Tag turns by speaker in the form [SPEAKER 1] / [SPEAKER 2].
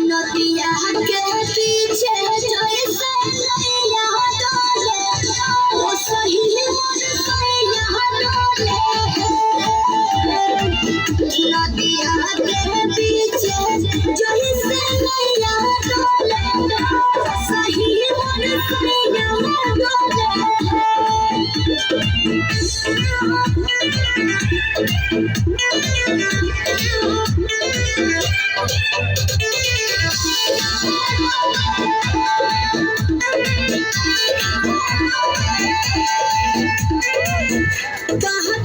[SPEAKER 1] नदिया के पीछे जैसे नैया डोले ओ सही मोर सैया डोले नदिया के पीछे जैसे नैया डोले सही मोर सैया डोले कहाँ